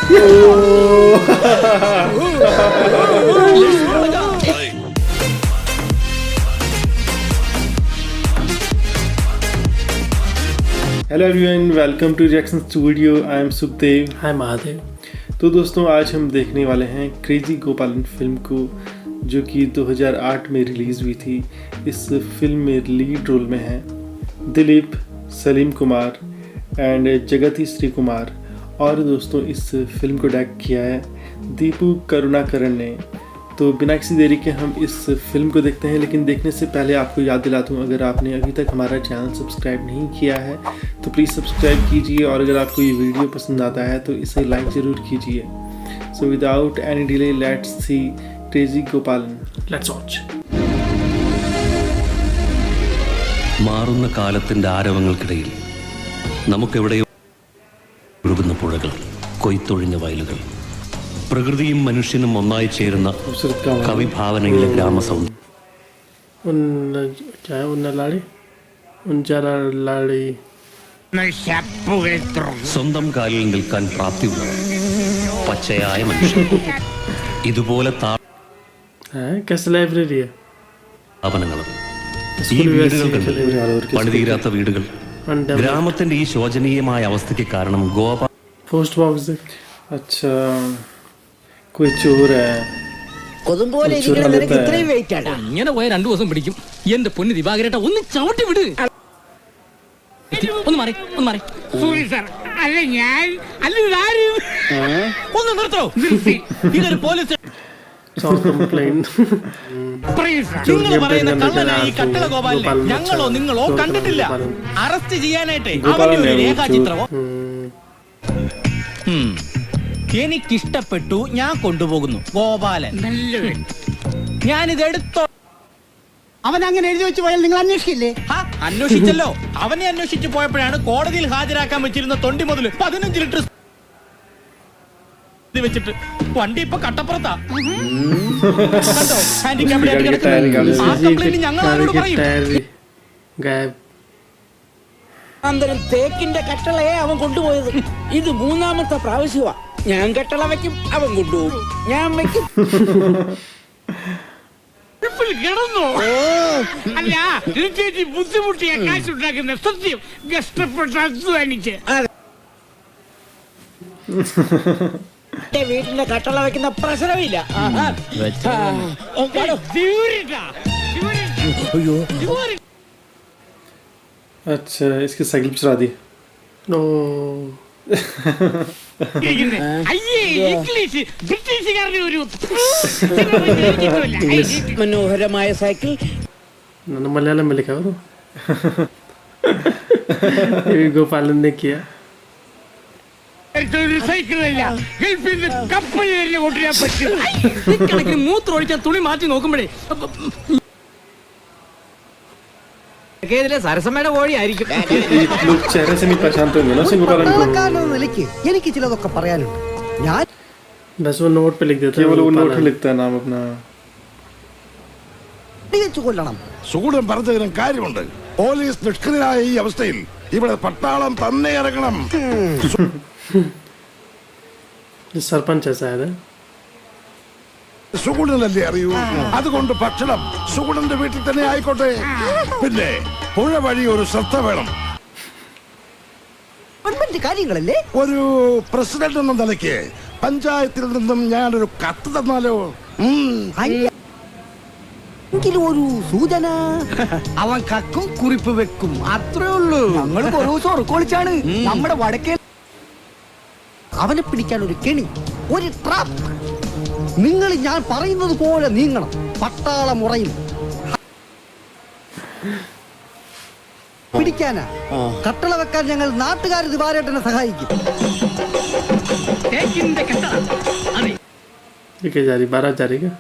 Hello everyone, welcome to Jackson studio. I am Sukhdev. Hi Mahadev. तो दोस्तों, आज हम देखने वाले हैं क्रेजी गोपालन फिल्म को, जो कि 2008 में रिलीज़ हुई थी। इस फिल्म में लीड रोल में हैं दिलीप, सलीम कुमार एंड जगती श्री कुमार। और दोस्तों, इस फिल्म को डायरेक्ट किया है दीपू करुणाकरण ने। तो बिना किसी देरी के हम इस फिल्म को देखते हैं। लेकिन देखने से पहले आपको याद दिला दूँ, अगर आपने अभी तक हमारा चैनल सब्सक्राइब नहीं किया है तो प्लीज़ सब्सक्राइब कीजिए, और अगर आपको ये वीडियो पसंद आता है तो इसे लाइक ज़रूर कीजिए। So without any delay, let's see crazy गोपालन। Let's watch. മാറുന്ന കാലത്തിൻ്റെ ആരവങ്ങൾക്കിടയിൽ നമുക്കെവിടെയോ ഒഴുകുന്ന പുഴകൾ, കൊയ്ത്തൊഴിഞ്ഞ വയലുകൾ, പ്രകൃതിയും മനുഷ്യനും ഒന്നായി ചേരുന്ന കവിഭാവനയിലെ ഗ്രാമസൗന്ദര്യം. സ്വന്തം കാലിൽ നിൽക്കാൻ പ്രാപ്തിയുള്ളവർ, പച്ചയായ മനുഷ്യർ, ഇതുപോലെ സ്ഥാപനങ്ങളും ഈ വീടുകൾ കണ്ട് പണിതീരാത്ത വീടുകൾ. ഗ്രാമത്തിന്റെ ഈ ശോചനീയമായ അവസ്ഥയ്ക്ക് കാരണം पोस्ट बॉक्स। अच्छा, कोई चोर है। ഇങ്ങനെ പോയ 2 ദിവസം പിടിക്കും. എന്റെ പൊന്ന് ദിവാകരേട്ട, ഒന്ന് ചവിട്ടി വിട്. ഒന്ന് മാറി. ഒന്ന് നിർത്തോ. ഇതൊരു പോലീസ്. നിങ്ങൾ പറയുന്ന കള്ളനായി കട്ടള ഗോപാലിനെ ഞങ്ങളോ നിങ്ങളോ കണ്ടിട്ടില്ല. അറസ്റ്റ് ചെയ്യാനായിട്ട് അവന്റെ ഒരു രേഖാചിത്രമോ എനിക്കിഷ്ടപ്പെട്ടു, ഞാൻ കൊണ്ടുപോകുന്നു. ഗോപാലൻ ഞാനിത് എടുത്തോ. അവൻ അങ്ങനെ എഴുതി വെച്ച് പോയാൽ നിങ്ങൾ അന്വേഷിക്കില്ലേ? അന്വേഷിച്ചല്ലോ. അവനെ അന്വേഷിച്ചു പോയപ്പോഴാണ് കോടതിയിൽ ഹാജരാക്കാൻ വെച്ചിരുന്ന തൊണ്ടി മുതൽ 15 ലിറ്റർ വെച്ചിട്ട് വണ്ടി ഇപ്പൊ കട്ടപ്പുറത്താ. ഞങ്ങൾ ആരോട് പറയും? അന്തരം തേക്കിന്റെ കട്ടളയെ അവൻ കൊണ്ടുപോയത്. ഇത് 3ാമത്തെ പ്രാവശ്യമാ. ഞാൻ കട്ടള വെക്കും, അവൻ കൊണ്ടുപോകും. ഞാൻ വെക്കും. കിടന്നോ? അല്ല, ബുദ്ധിമുട്ടിയ കാശുണ്ടാക്കുന്ന സത്യം കഷ്ടപ്പെട്ട് അധ്വാനിച്ച് വീട്ടിന്റെ കട്ടള വെക്കുന്ന പ്രശ്നമില്ല. अच्छा, इसकी साइकिल चला दी। മനോഹരമായ സൈക്കിൾ मलयालम में लिखा हो। गोपालन ने किया। മൂത്രം ഒഴിച്ചാൽ തുണി മാറ്റി നോക്കുമ്പോഴേ സരസമ്മയുടെ കോഴിയായിരിക്കും. നിലയ്ക്ക് എനിക്ക് ചിലതൊക്കെ പറയാനുണ്ട്. ഞാൻ बस वो नोट पे लिख देता है। केवल वो नोट पे लिखता है नाम अपना। കൊല്ലണം. സുഗുണൻ പറഞ്ഞതിനും കാര്യമുണ്ട്. പോലീസ് നിഷ്ക്രിയരായ ഈ അവസ്ഥയിൽ ഇവിടെ പട്ടാളം തന്നെ ഇറങ്ങണം. सरपंच ऐसा है। സുഗുണനല്ലേ അറിയൂ. അതുകൊണ്ട് ഭക്ഷണം സുഗുണന്റെ വീട്ടിൽ തന്നെ ആയിക്കോട്ടെ. പിന്നെ പുഴ വഴി ഒരു ശ്രദ്ധ വേണം. കാര്യങ്ങളല്ലേ. ഒരു പ്രസിഡന്റ് എന്ന നിലയ്ക്ക് പഞ്ചായത്തിൽ നിന്നും ഞാനൊരു കത്ത് തന്നാലോ? ഒരു സൂചന. അവൻ കക്കും കുറിപ്പ് വെക്കും, അത്രേ ഉള്ളൂ. ഞങ്ങൾ ഒരു ദിവസം ഉറക്കൊളിച്ചാണ് നമ്മുടെ വടക്കേ. അവനെ പിടിക്കാൻ ഒരു കെണി, ഒരു ട്രാപ്പ്. നിങ്ങൾ ഞാൻ പറയുന്നത് പോലെ നീങ്ങണം. പട്ടാള മുറയിൽ പിടിക്കാനാ. കട്ടള വെക്കാൻ ഞങ്ങൾ നാട്ടുകാർ ദിവാരേട്ടനെ സഹായിക്കും. ठीक है, जा रही 12 जा रही क्या?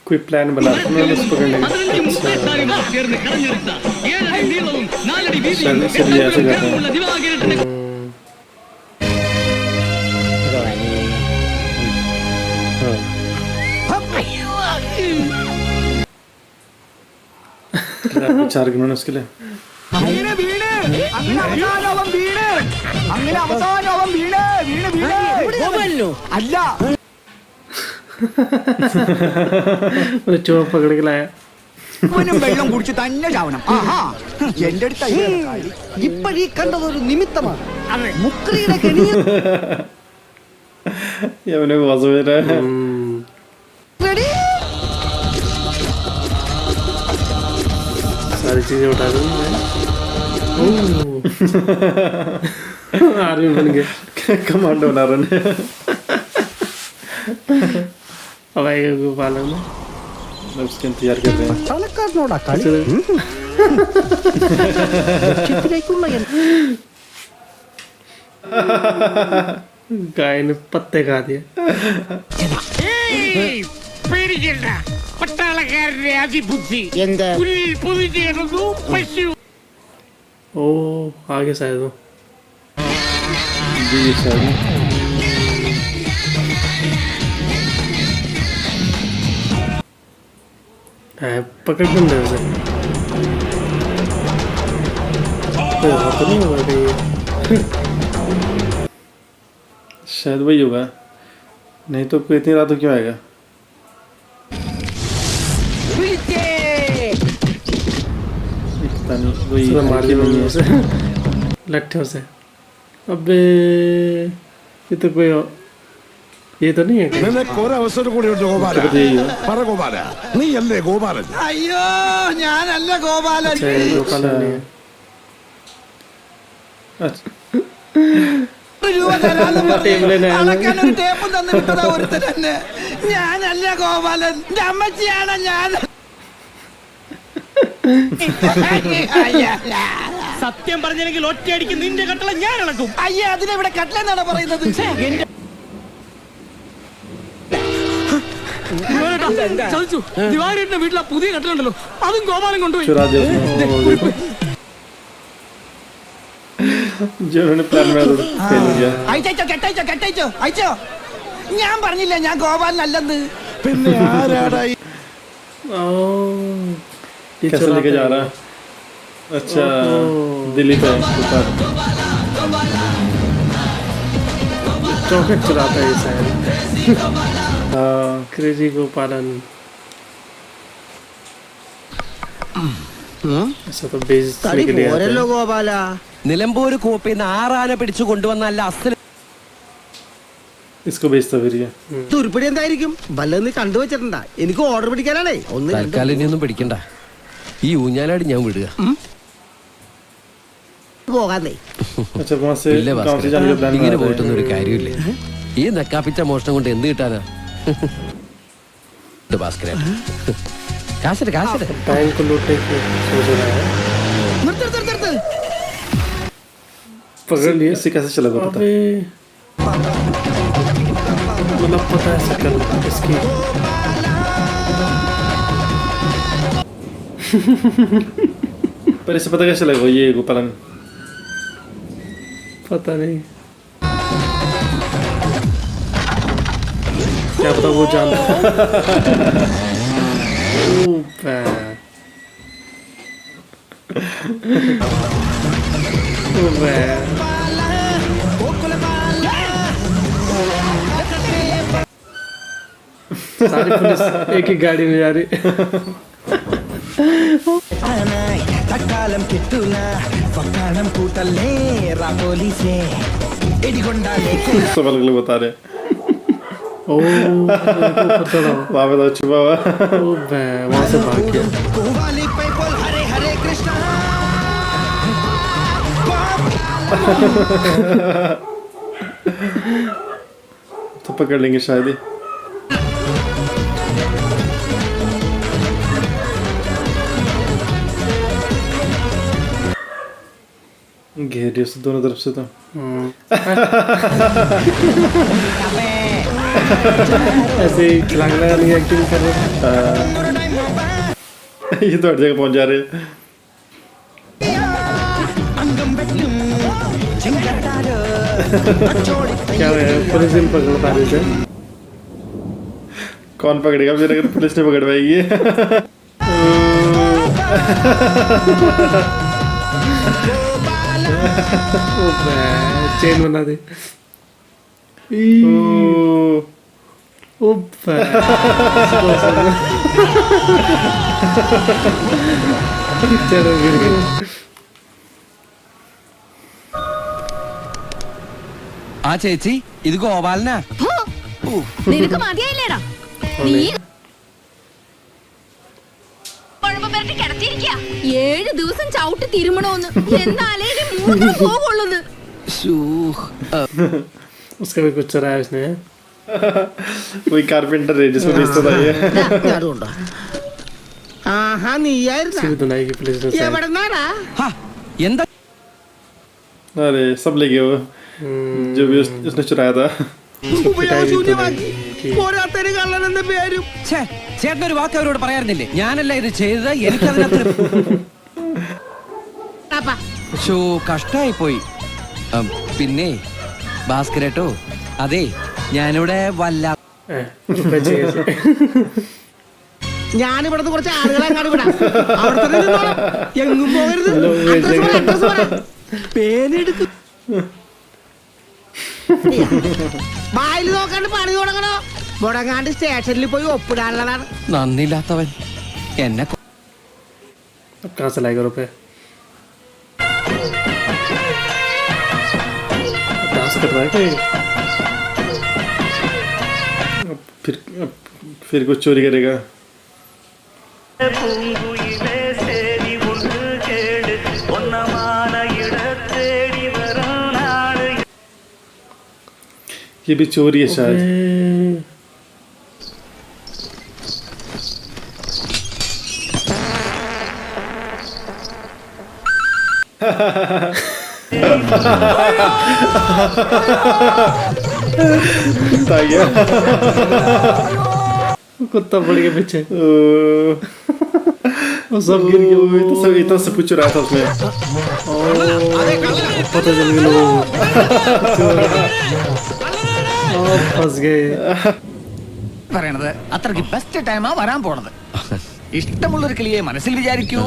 कोई प्लान बना पकड़ने का। ऐसे करते हैं। चार गिनोने उसके लिए। അങ്ങനെ അവസാനം അവൻ വീണ്. ഗോപാലിനോ? അല്ല ഒരു ചുവപ്പ് പകടികളായ അവനും വെള്ളം കുടിച്ച് തന്നെ ചാവണം. ആഹാ എന്റെ അടുത്ത് ഇപ്പഴീ കണ്ടതൊരു നിമിത്തമാണ്. മുക്രിയുടെ കെണിയ യവനെ വാസുദേവ റെഡി. सारी चीजें उठा दूँ मैं। आर्मी बन गया, कमांडो बना रहे हैं। अब आएगा गोपालन में, उसके इंतजार कर रहे हैं। പട്ടാളക്കാരനോടാ കളി. ലക്ഷ്യത്തിലേക്കുള്ള गाय ने पत्ते खा दिए। ഏയ്, പേടിക്കണ്ട. പട്ടാളക്കാരന്റെ അതിബുദ്ധി എന്താ പുല്ലിൽ പൊതിഞ്ഞ് കിടന്നു പശു. ओ आगे शायद वो जी शायद पकड़ के अंदर से तो नहीं होगा कहीं। शायद वही होगा, नहीं तो इतनी रात को क्यों आएगा। पता नहीं वही मार है कि नहीं है। से लट्ठों से। अबे ये तो कोई ये तो नहीं है क्या? നിനക്ക് ഒരവസരം കൂടി ഉണ്ട് ഗോപാല. പറ ഗോപാല, നീ അല്ലേ ഗോപാലൻ? അയ്യോ ഞാനല്ല ഗോപാലൻ. अच्छा ये गोपालन नहीं है। अच्छा, അളക്കാനൊരു ടേപ്പും തന്നു വിട്ടതാ ഒരുത്തൻ തന്നെ. ഞാനല്ല ഗോപാലൻ, എന്റെ അമ്മച്ചിയാണ് ഞാൻ. സത്യം പറഞ്ഞില്ലെങ്കിൽ ഒറ്റയടിക്ക് നിന്റെ കട്ടള ഞാൻ ഇളക്കും. അയ്യേ അതിനെവിടെ കട്ടിലെന്നാണ് പറയുന്നത്. ചതിച്ചു. ദിവാകരേട്ടന്റെ വീട്ടിലെ പുതിയ കട്ടലുണ്ടല്ലോ, അതും ഗോപാലൻ കൊണ്ടുപോയി. चुरा दिया उसने। जो उन्होंने प्लान में फेल हो गया। അയച്ചോ. ഞാൻ പറഞ്ഞില്ല ഞാൻ ഗോപാലനല്ലെന്ന്. പിന്നെ ആരാടാ ഈ ओ ये कैसे लेके जा रहा है? अच्छा दिल्ली पे ऊपर चौखट चलाता है ये शायद। हाँ क्रेजी गोपालन ऐसा तो बेच के लिए आते हैं। ഗോപാല നിലമ്പൂര് കോപ്പിന്ന് 6 ആന പിടിച്ചു കൊണ്ടുവന്നല്ല അസൽ इसको बेचता फिर ये। തുരുപ്പടി എന്തായിരിക്കും വല്ലതും നീ കണ്ടുവച്ചിട്ടുണ്ടാ? എനിക്ക് ഓർഡർ പിടിക്കാനാണേ. ഒന്ന് തൽക്കാലം ഇനിയൊന്നും പിടിക്കണ്ട. ഈ ഊഞ്ഞാലാടി ഞാൻ വിടുക. പോകാന്നേ. अच्छा वहाँ से ഇല്ല गाँव से जाने का प्लान ഇങ്ങനെ बना रहे പോയിട്ടൊന്നും ഒരു हैं। കാര്യമില്ല. ഈ നക്കാപ്പിച്ച മോഷണം കൊണ്ട് എന്ത് കിട്ടാനാ? ഇത് ഭാസ്കരേട്ട. കാശിട്ട് बैंक को लूटने की सोच रहा है। നിർത്ത്. पकड़ लिया। इससे कैसे चला पता? अबे मतलब पता है शक्ल इसकी। पर इससे पता कैसे चलेगा ये गोपालन? पता नहीं क्या पता वो जानता। ओ बे। ओ बे। सारी पुलिस एक ही गाड़ी में जा रही। തക്കാലം കിട്ടൂല പക്കാലം കൂട്ടല്ലേ പോലീസേ ഇടികൊണ്ടാലേ. सब अलग अलग बता रहे हैं। ओ पता था। वहाँ पे तो छुपा हुआ। ओ बे वहाँ से भाग गया। കൂവാലി പൈപ്പോൾ ഹരേ ഹരേ കൃഷ്ണ. तो पकड़ लेंगे शायद ही। घेरे से दोनों तरफ से तो ऐसे ही खिलाने वाली एक्टिंग कर रहे हैं। ये तो हर जगह पहुंच जा रहे हैं। क्या है पुलिस इन पकड़ता रही थे। कौन पकड़ेगा फिर अगर पुलिस ने पकड़ पाएगी? चेन बना दे। Opa! ആ ചേച്ചി ഇത് ഗോപാലനാ. നിനക്ക് മതിയായില്ലേടാ, നീ 7 ദിവസം ചവിട്ടി തിരുമണോന്ന്, എന്നാലേ പോകുള്ളത്. उसका भी कुछ चला है उसने. वही कारपेंटर है जिसको बेचता था ये. सिर्फ दुनाई की पुलिस ने ഹാ, എന്താ अरे सब ले गए वो जो भी उसने चुराया था. ഛേ, ചേട്ടനൊരു വാക്ക് അവരോട് പറയാറുന്നില്ലേ? ഞാനല്ല ഇത് ചെയ്തത്, എനിക്കതിനകത്ത് കഷ്ടായി പോയി. പിന്നെ ഭാസ്കരേട്ടോ, അതെ ഞാനിവിടെ വല്ല रुपए चाहिए. ഞാനിവിടുന്ന് കുറച്ച് ആളുകളെ അങ്ങാട് വിടാം. എങ്ങും പോകരുത്. പേരെടുക്കും. വായിൽ നോക്കാണ്ട് പണി തുടങ്ങണോ? മുടങ്ങാണ്ട് സ്റ്റേഷനിൽ പോയി ഒപ്പിടാനുള്ളതാണ്. നന്ദിയില്ലാത്തവൻ എന്നെ अब कहाँ से लाएगा रुपए? डांस कर रहा है क्या? फिर कुछ चोरी करेगा. ये भी चोरी है शायद. कुत्ता पड़ गया पीछे. वो सब गिर गया. इतना सब कुछ चुराया था उसमें. पता चल गया लोगों को. फंस गए. പറയണത് അത്രക്ക് ബെസ്റ്റ് ടൈമാ വരാൻ പോണത്. ഇഷ്ടമുള്ളൊരു കിളിയെ മനസ്സിൽ വിചാരിക്കൂ.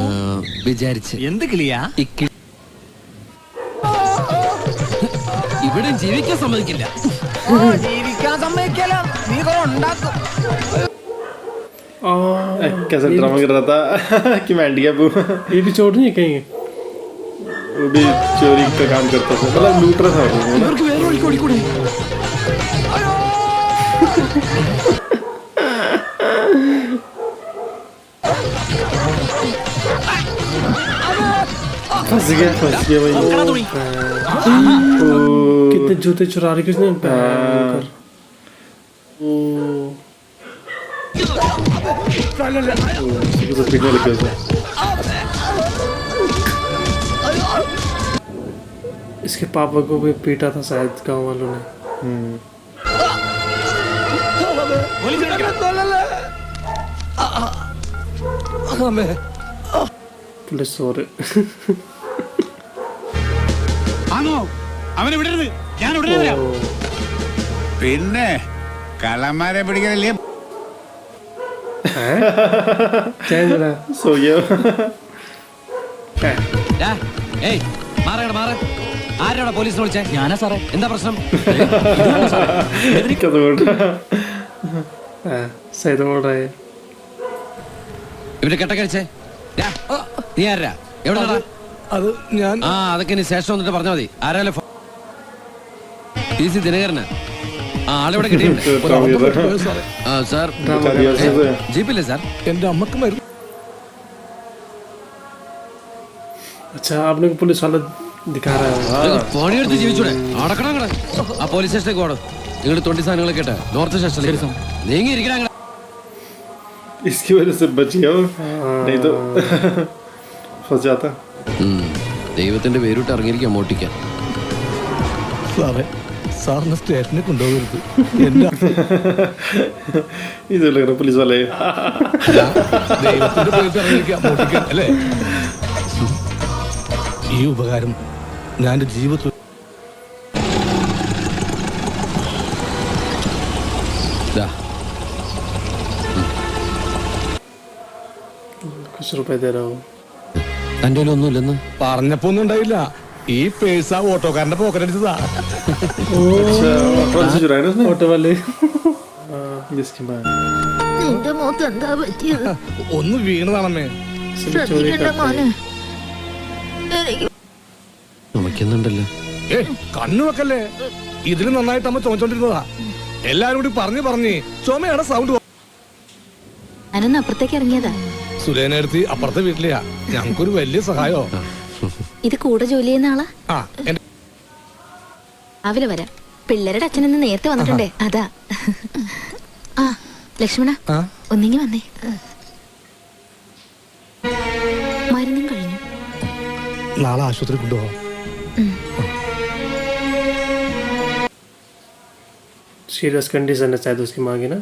വിചാരിച്ച് എന്ത് കിളിയാ? ഇവിടെ ജീവിക്കാൻ സമ്മതിക്കില്ല. ജീവിക്കാൻ സമ്മതിക്കല. നീ കുറെ ഉണ്ടാക്കും. कैसा ड्रामा कर रहा था कि मैं इंडिया वो ये भी चोर नहीं कहीं. वो भी चोरी का काम करता था, मतलब लूट रहा था वो ना. फंस गया भाई. कितने जूते चुरा रहे किसने. पीटने लगे उसे. इसके पापा को भी पीटा था शायद गांव वालों ने. पुलिस सो रहे. ആണോ? അവനെ വിടരുത്, ഞാൻ ഉടനെ വരാം. പിന്നെ കള്ളന്മാരെ പിടിക്കലല്ലേ. सो गया. ഏയ് മാറങ്ങട മാറ. ആരോടാ പോലീസിനെ വിളിച്ചേ? ഞാനാ സാറേ. എന്താ പ്രശ്നം? सही तो बोल रहा है. ഇവര് കെട്ടക്കഴിച്ചേ. നീ ആരാ? എവിടെ അത് ഞാൻ ആ അതൊക്കെ ഇനി ശേഷം വന്നിട്ട് പറഞ്ഞാൽ മതി. ആരാലും ഈസി ദിനകരന് ആ ആളിവിടെ കിട്ടിയിട്ടുണ്ട്. ആ സാർ ജീപ്പില്ലേ സാർ? എന്റെ അമ്മക്ക് മരുന്ന്. अच्छा आपने को पुलिस वाला दिखा रहा है. പണിയെടുത്ത് ജീവിച്ചൂടെ? അടക്കണം അങ്ങടെ. ആ പോലീസ് സ്റ്റേഷനിലേക്ക് പോകണം. നിങ്ങൾ 20 സാധനങ്ങളൊക്കെ ഇട്ടെ നോർത്ത് സ്റ്റേഷനിലേക്ക് നീങ്ങി ഇരിക്കണം. इसकी वजह से बच गया वो, नहीं तो फंस जाता. ദൈവത്തിന്റെ പേരിട്ട് ഇറങ്ങിയിരിക്കാം മോട്ടിക്കാൻ. സാറേ സാറിന് സ്റ്റേഷനിൽ കൊണ്ടുപോകരുത്. എന്റെ ഇത് ലग रहा पुलिस वाले. ദൈവത്തിന്റെ പേരിട്ട് ഇറങ്ങിയിരിക്കാം മോട്ടിക്കാൻ അല്ലേ? ഈ ഉപകാരം ഞാൻ എന്റെ ജീവിതത്തിൽ कुछ रुपए दे रहा हूँ. തന്റെ ഒന്നുമില്ലെന്ന് പറഞ്ഞപ്പോ ഒന്നും ഉണ്ടായില്ല. ഈ പേഴ്സ ഓട്ടോക്കാരന്റെ പോക്കറ്റടിച്ചതാ. से चुराया ना उसने ऑटो वाले जिसके बाद നിന്റെ മുഖത്ത് എന്താ പറ്റിയത്? ഒന്ന് വീണതാണമ്മേ. ശ്രദ്ധിക്കണ്ട മോനെ. എനിക്ക് ചുമക്കുന്നുണ്ടല്ലോ. കണ്ണു വെക്കല്ലേ, ഇതിലും നന്നായിട്ട് അമ്മ ചോദിച്ചോണ്ടിരുന്നതാ. എല്ലാരും കൂടി പറഞ്ഞ് ചുമയാണ് സൗണ്ട്. ഞാനൊന്ന് അപ്പുറത്തേക്ക് ഇറങ്ങിയതാ. സുലേനടുത്ത് അപ്പുറത്തെ വീട്ടിലെയാ. ഞങ്ങൾക്കൊരു വലിയ സഹായോ. ഇത് കൂടെ ജോലി ചെയ്യുന്ന ആളാ? ആ, രാവിലെ വരാം. പിള്ളേരുടെ അച്ഛനെന്ന് നേരത്തെ വന്നിട്ടുണ്ടേ, അതാ. ആ ലക്ഷ്മണ, ഒന്നിങ്ങി വന്നേ. മരുന്നും കഴിഞ്ഞു. നാളെ ആശുപത്രി കൊണ്ടുപോകാം. सीरियस कंडीशन है शायद उसकी माँ की ना.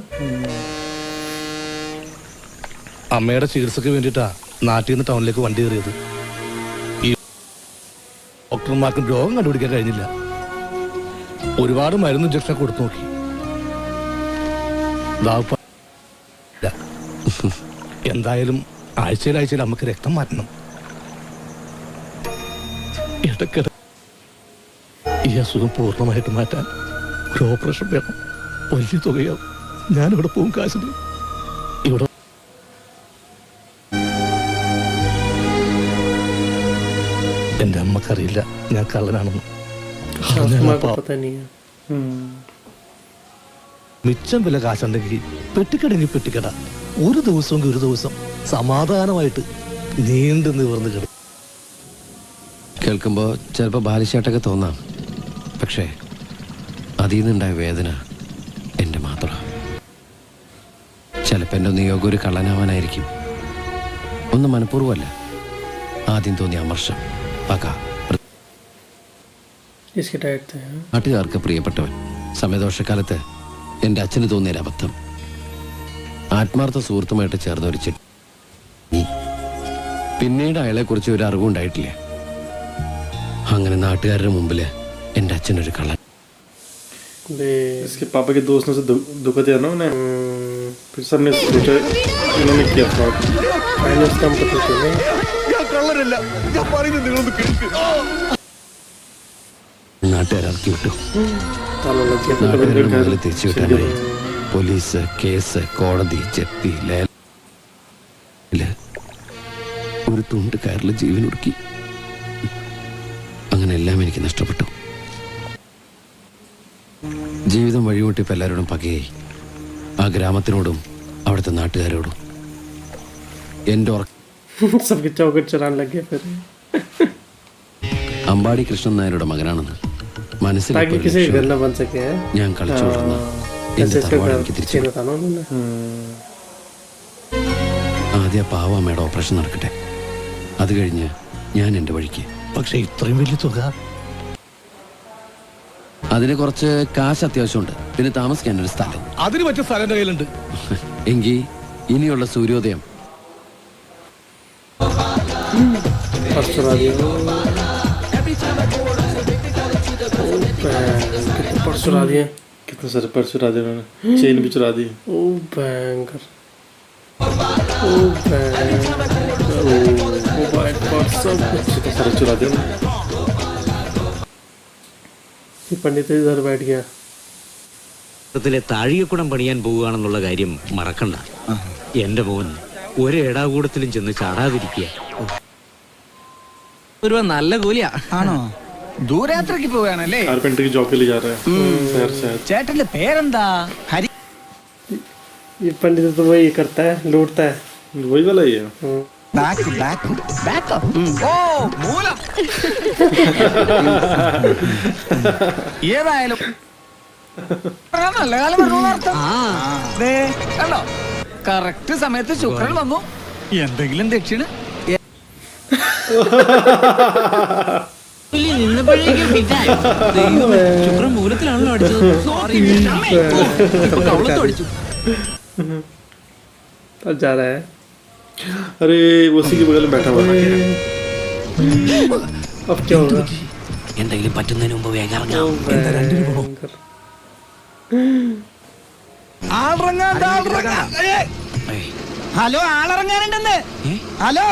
അമ്മയുടെ ചികിത്സക്ക് വേണ്ടിയിട്ടാ നാട്ടിൽ നിന്ന് ടൗണിലേക്ക് വണ്ടി കയറിയത്. ഈ ഡോക്ടർമാർക്കും രോഗം കണ്ടുപിടിക്കാൻ കഴിഞ്ഞില്ല. ഒരുപാട് മരുന്ന് ഇഞ്ചക്ഷൻ കൊടുത്തു നോക്കി. എന്തായാലും ആഴ്ചയിൽ നമുക്ക് രക്തം മാറ്റണം. ഇടയ്ക്കിടെ ഈ അസുഖം പൂർണ്ണമായിട്ട് മാറ്റാൻ ഒരു ഓപ്പറേഷൻ വേണം. വലിയ തുകയാവും. ഞാനിവിടെ പോകും കാശിന്. ഇവിടെ എന്റെ അമ്മക്കറിയില്ല ഞാൻ കള്ളനാണെന്ന്. മിച്ചം വില കാശുണ്ടെങ്കിൽ പെട്ടിക്കടെങ്കിൽ പെട്ടിക്കട. ഒരു ദിവസം സമാധാനമായിട്ട് നീണ്ടു നിവർന്ന് കിടക്കും. കേൾക്കുമ്പോൾ ചിലപ്പോൾ ബാലിശാട്ടൊക്കെ തോന്നാം. പക്ഷേ അതിൽ നിന്നുണ്ടായ വേദന എൻ്റെ മാത്രം. ചിലപ്പോൾ എൻ്റെ നിയോഗം ഒരു കള്ളനാവാനായിരിക്കും. ഒന്നും മനഃപൂർവ്വമല്ല. ആദ്യം തോന്നിയ അമർഷം, പക, നാട്ടുകാർക്ക് പ്രിയപ്പെട്ടവൻ. സമയദോഷക്കാലത്ത് എൻ്റെ അച്ഛന് തോന്നിയൊരു അബദ്ധം. ആത്മാർത്ഥ സുഹൃത്തുമായിട്ട് ചേർന്ന് ഒരു ചിട്ടി. പിന്നീട് അയാളെക്കുറിച്ച് ഒരു അറിവുണ്ടായിട്ടില്ല. അങ്ങനെ നാട്ടുകാരുടെ മുമ്പിൽ എൻ്റെ അച്ഛനൊരു കള്ളൻ. इसके पापा के दोस्त ने से धोखा दिया ना उन्हें. फिर सबने सोचा इन्होंने किया फ्रॉड. फाइनेंस काम करते थे. നാട്ടുകാരിറക്കി വിട്ടു. നാട്ടുകാരുടെ മുതൽ തിരിച്ചു വിട്ടാനായി പോലീസ്, കേസ്, കോടതി, ജപ്തി, ഒരു തുണ്ട് കയറിൽ ജീവനൊടുക്കി. അങ്ങനെ എല്ലാം എനിക്ക് നഷ്ടപ്പെട്ടു. ജീവിതം വഴിമുട്ടിയപ്പോൾ എല്ലാവരോടും പകയായി. ആ ഗ്രാമത്തിനോടും അവിടുത്തെ നാട്ടുകാരോടും. എൻ്റെ അമ്പാടി കൃഷ്ണൻ നായരുടെ മകനാണെന്ന് മനസ്സിലാക്കി ഞാൻ കളിച്ചു വളർന്ന എന്റെ തറവാട് എനിക്ക് തിരിച്ചു. ആദ്യ പാവമ്മയുടെ ഓപ്പറേഷൻ നടക്കട്ടെ, അത് കഴിഞ്ഞ് ഞാൻ എൻ്റെ വഴിക്ക്. പക്ഷെ ഇത്രയും വലിയ തുക, അതിന് കുറച്ച് കാശ് അത്യാവശ്യമുണ്ട്. പിന്നെ താമസിക്കാൻ ഒരു സ്ഥലം. അതിന് പറ്റിയ സ്ഥലം എൻ്റെ കയ്യിലുണ്ട്. എങ്കിൽ ഇനിയുള്ള സൂര്യോദയം कितने सारे पर्स चुरा दिए उन्होंने. चेन भी चुरा दी. ओ भयंकर. कितने सारे चुरा दिए. पंडित इधर बैठ गया. താഴികക്കുടം പണിയാൻ പോവുകയാണെന്നുള്ള കാര്യം മറക്കണ്ട. എന്റെ മോൻ ഒരേടാകൂടത്തിലും ചെന്ന് ചാടാതിരിക്കുക. ഒരു നല്ല കൂലിയാ. ആണോ? ദൂരയാത്രക്ക് പോവുകയാണല്ലേ? कारपेंटर की जॉब के लिए जा रहा है. ചേട്ടന്റെ പേരെന്താ? ഹരി. ये पंडित तो वही करता है, लूटता है. वही वाला ही है. ബാക്ക് ഓ മൂല. ഏതായാലും നല്ല കാലം കണ്ടോ? കറക്റ്റ് സമയത്ത് ശുക്രൻ വന്നു. എന്തെങ്കിലും ദക്ഷിണ ശുക്രൻ മൂലത്തിലാണല്ലോ അടിച്ചത്. जा रहा है. अरे वो उसी के बगल में बैठा हुआ है. अब क्या होगा? എന്തെങ്കിലും പറ്റുന്നതിന് മുമ്പ് വേഗം ഹലോ, ആളിറങ്ങാനുണ്ടെന്ന്. ഹലോ,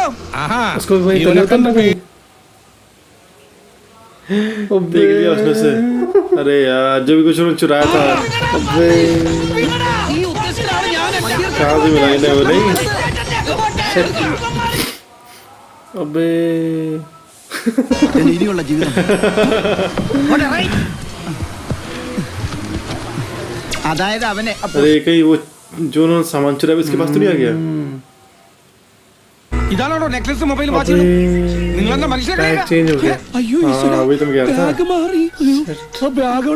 देख लिया उसने से। अरे यार जो भी कुछ उन्होंने चुराया था कहाँ से मिला इन्हें वो नहीं। अबे ഇനിയുള്ള ജീവിതം അതായത് അവനെ अरे कहीं वो जो उन्होंने सामान चुराया उसके पास तो नहीं आ गया। ഇതാണോ നെക്ലസ് മൊബൈൽ വാച്ച് നിങ്ങളെന്താ മനുഷ്യരെ टैग चेंज हो गया। അയ്യോ हाँ वही तो मैं कह रहा था। ബാഗ് മാറി ബാഗ്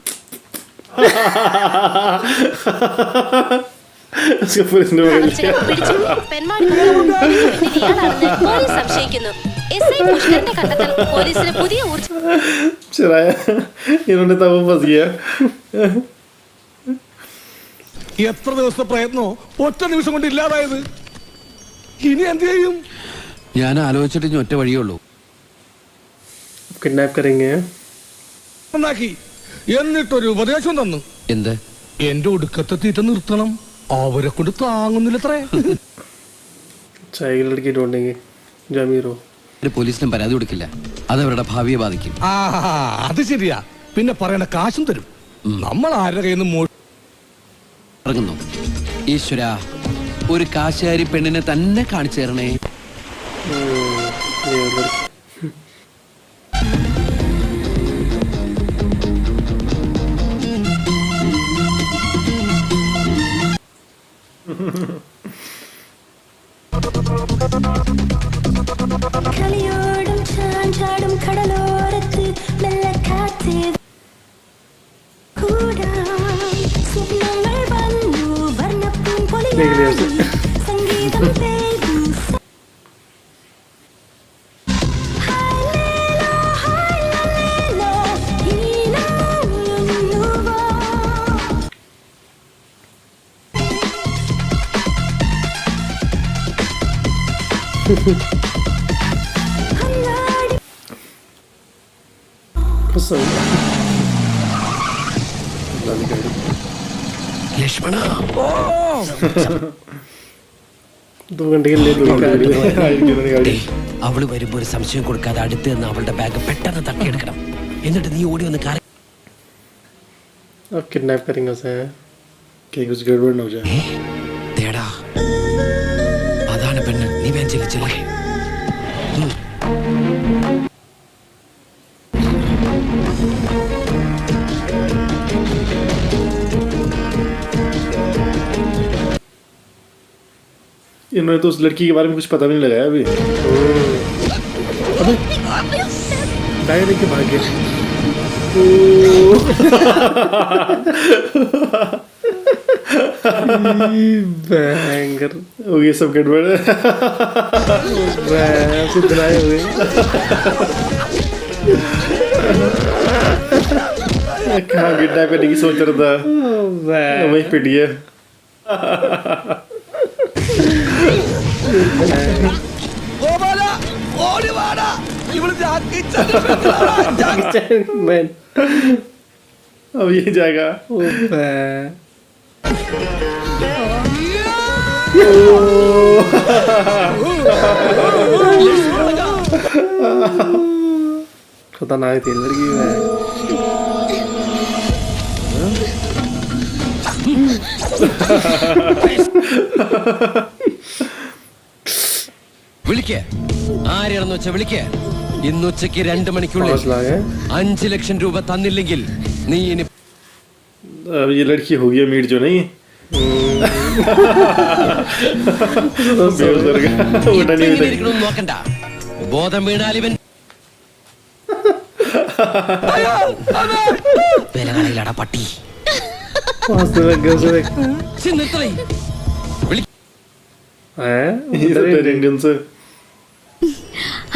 उसका पुलिस ने पकड़ लिया। പിടിച്ചു പെൺമാണികളെ പോലീസ് സംശയിക്കുന്നു. എസ്ഐ പുഷ്കരന്റെ കണ്ടെത്തൽ പോലീസിന് പുതിയ ഊർജ്ജം. चुराया इन्होंने तब वो फंस गया। എത്ര ദിവസത്തെ പ്രയത്നോ ഒറ്റ നിമിഷം കൊണ്ട് ഇല്ലാതായത്. ഇനി എന്ത് ചെയ്യും? ഞാൻ ആലോചിച്ചിട്ട് ഇനി ഒറ്റ വഴിയേ ഉള്ളൂ. किडनैप करेंगे। നന്നാക്കി എന്നിട്ടൊരു ഉപദേശം തന്നു. എന്ത്? എന്റെ ഒടുക്കത്തെ തീറ്റ നിർത്തണം. അവരെ കൊണ്ട് താങ്ങുന്നില്ലത്രേ. अच्छा एक लड़की ढूंढेंगे जो अमीर हो। ഒരു പോലീസിനും പരാതി കൊടുക്കില്ല. അത് അവരുടെ ഭാവിയെ ബാധിക്കും. ആ അത് ശരിയാ. പിന്നെ പറയണ കാശും തരും. നമ്മൾ ആരുടെ കയ്യിൽ നിന്ന് ഇറങ്ങുന്നു. ഈശ്വര ഒരു കാശുകാരി പെണ്ണിനെ തന്നെ കാണിച്ചു തരണേ. ये लड़की കളിയോടും ചാഞ്ചാടും കടലോരത്ത് മെല്ലെ കാറ്റ് കൂടാൻ സ്വപ്നങ്ങൾ വന്നു വർണ്ണപ്പൂം പൊലിയായി സംഗീതം പെയ്തു पसंद। ലക്ഷ്മണ 2 घंटे के लिए അവള് വരുമ്പോ ഒരു സംശയം കൊടുക്കാതെ അടുത്ത് നിന്ന് അവളുടെ ബാഗ് പെട്ടെന്ന് തട്ടിയെടുക്കണം. എന്നിട്ട് നീ ഓടി വന്ന് കാര്യം अब किडनैप करेंगे उसे। कहीं कुछ गड़बड़ न हो जाए। തേടാ. അതാണ് പെണ്ണ്. നീ വേഗം ചെല്ലിച്ചല്ലേ. इन्होंने तो उस लड़की के बारे में कुछ पता भी नहीं लगाया अभी। अबे टायर लेके भाग गया। बैंगर हो गया सब गड़बड़। सुधराए हुए कहाँ किडनैप करने की सोच रहा था वही पिट गया। मैन अब ये जाएगा। खतरनाक थी लड़की में। വിളിക്ക. ആരെയാണെന്ന് വെച്ചാ വിളിക്ക. ഇന്നുച്ചയ്ക്ക് 2 മണിക്കുള്ളിൽ 5 ലക്ഷം രൂപ തന്നില്ലെങ്കിൽ നീ ഇനി अब ये लड़की हो गई मीट जो नहीं। ഇരിക്കണമെന്ന് നോക്കണ്ട. ബോധം വീണാൽ ഇവൻ വിലകളിലട പട്ടി. നിർത്തലേ.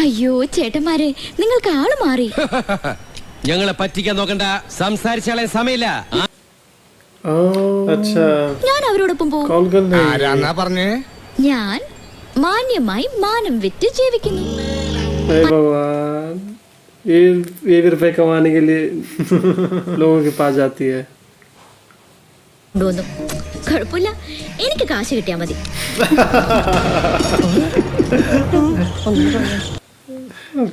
അയ്യോ ചേട്ടന്മാരെ നിങ്ങൾക്ക് ആള് മാറി. ഞങ്ങളെ പറ്റിക്കാൻ നോക്കണ്ട. സംസാരിച്ചാലേ സമയമില്ല. ഞാൻ അവരോടൊപ്പം പോകും. ആരാന്നാ പറഞ്ഞേ? ഞാൻ മാന്യമായി മാനം വിറ്റ് ജീവിക്കുന്നു. भगवान ये 1 रुपए कमाने के लिए लोगों के पास जाती है। കുഴപ്പമില്ല, എനിക്ക് കാശ് കിട്ടിയാ മതി.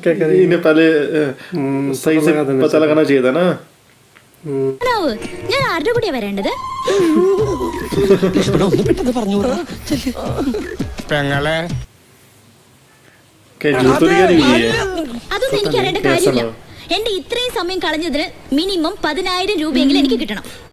क्या करें इन्हें पहले सही से पता लगाना चाहिए था ना। ഞാൻ ആരുടെ കൂടെയാ വരേണ്ടത്? പെങ്ങളെ അതൊന്നും എനിക്ക് അറിയേണ്ട കാര്യമില്ല. എന്റെ ഇത്രയും സമയം കളഞ്ഞതിന് മിനിമം 10,000 രൂപയെങ്കിലും എനിക്ക് കിട്ടണം.